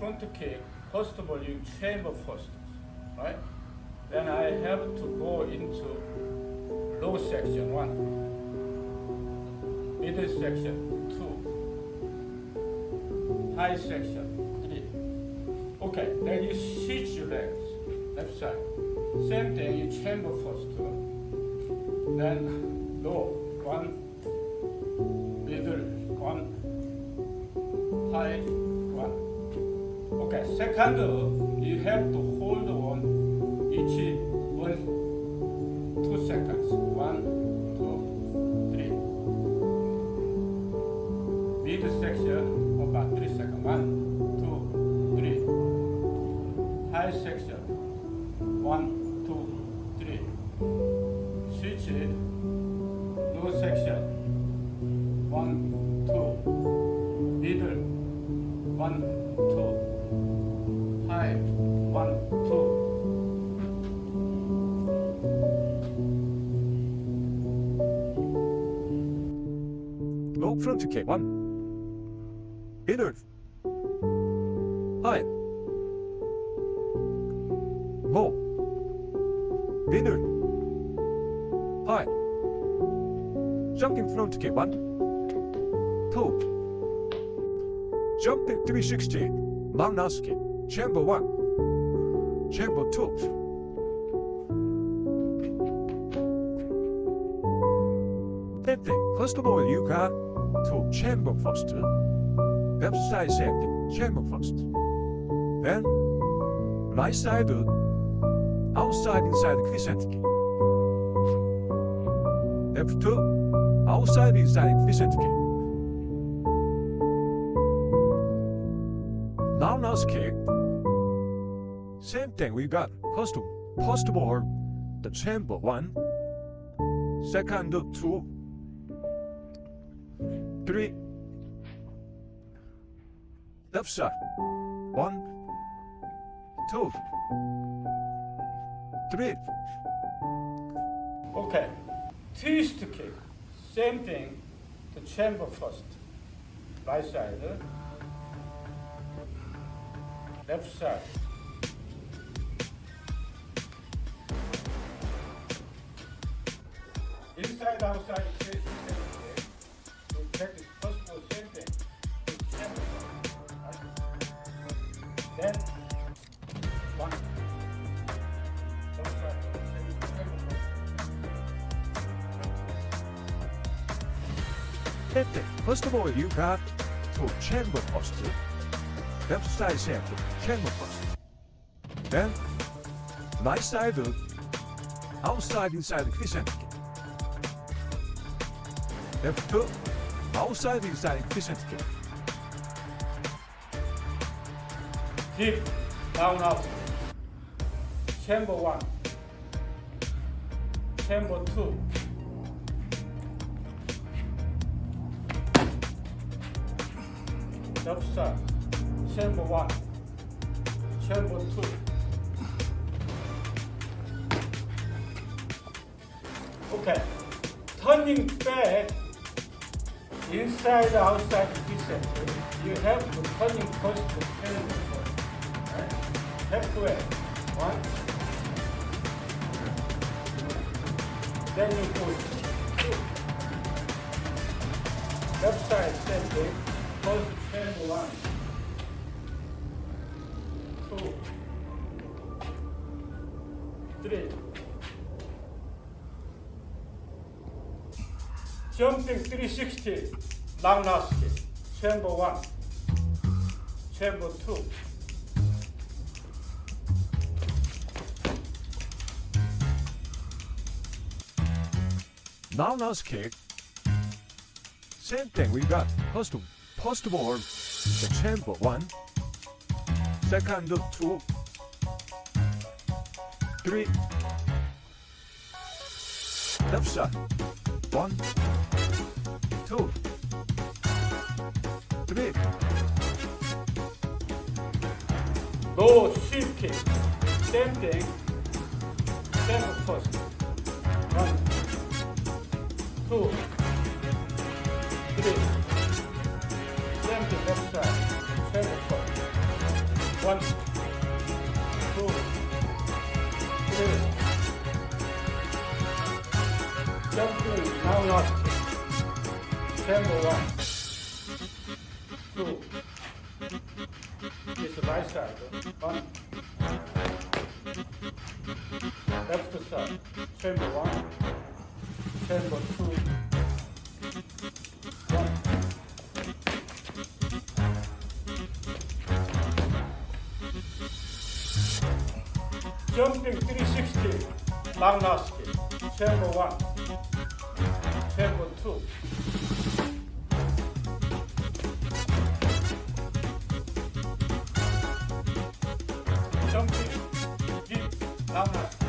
front kick, first of all you chamber first, right? Then I have to go into low section 1, middle section 2, high section 3. Okay, then you switch your legs, left side. Same thing, you chamber first, then low 1, middle 1, high 1. Okay, second, you have to hold on each 2 seconds. 1, 2, 3. Middle section, about 3 seconds. 1, 2, 3. High section, 1, 2, 3. Switch low section, 1, 2. Middle, 1, 2. High, 1, 2. Low front kick 1. Middle. High. Low. Middle. High. Jumping front kick 1. 2. Jumping 360. Roundhouse kick. Chamber 1. Chamber 2. First of all, you got to chamber first. Left side same, chamber first. Then right side, outside inside crescent kick. Left, outside inside crescent kick. Roundhouse kick. Same thing we got. First of all, the chamber 1. Second, 2. 3. Left side. 1, 2, 3. Okay, twist kick. Same thing. The chamber first. Right side. Left side. Inside, outside, same thing. You practice first of all, same thing. You chamber first, right? Then 1. Left side, chamber first. First of all, you got to chamber first. Left side same, chamber first. Then right side, outside inside crescent kick. Left, outside inside crescent kick. Deep, down, out. Chamber 1. Chamber 2. Left side. Chamber 1. Chamber 2. Okay. Turning back, inside, outside, crescent. You have to turning first to chamber first. Right? Halfway. 1. Then you go 2. Left side, same thing. First chamber 1. 2. 3. Jumping 360, roundhouse kick. Chamber 1, chamber 2. Roundhouse kick. Same thing we got. First of all, the chamber 1. Second, 2. 3. Left side. 1, 2, 3. Low sweep kick. Same thing. Chamber first. 1, 2, 3. Same thing left side. Chamber first. 1, 2, 3. Jumping, now not. Chamber 1, 2. This right side. 1. Left side. Chamber 1. Chamber 2. 1. Jumping 360. Long last kick. Chamber 1. Chamber 2. Jumping, deep, long last.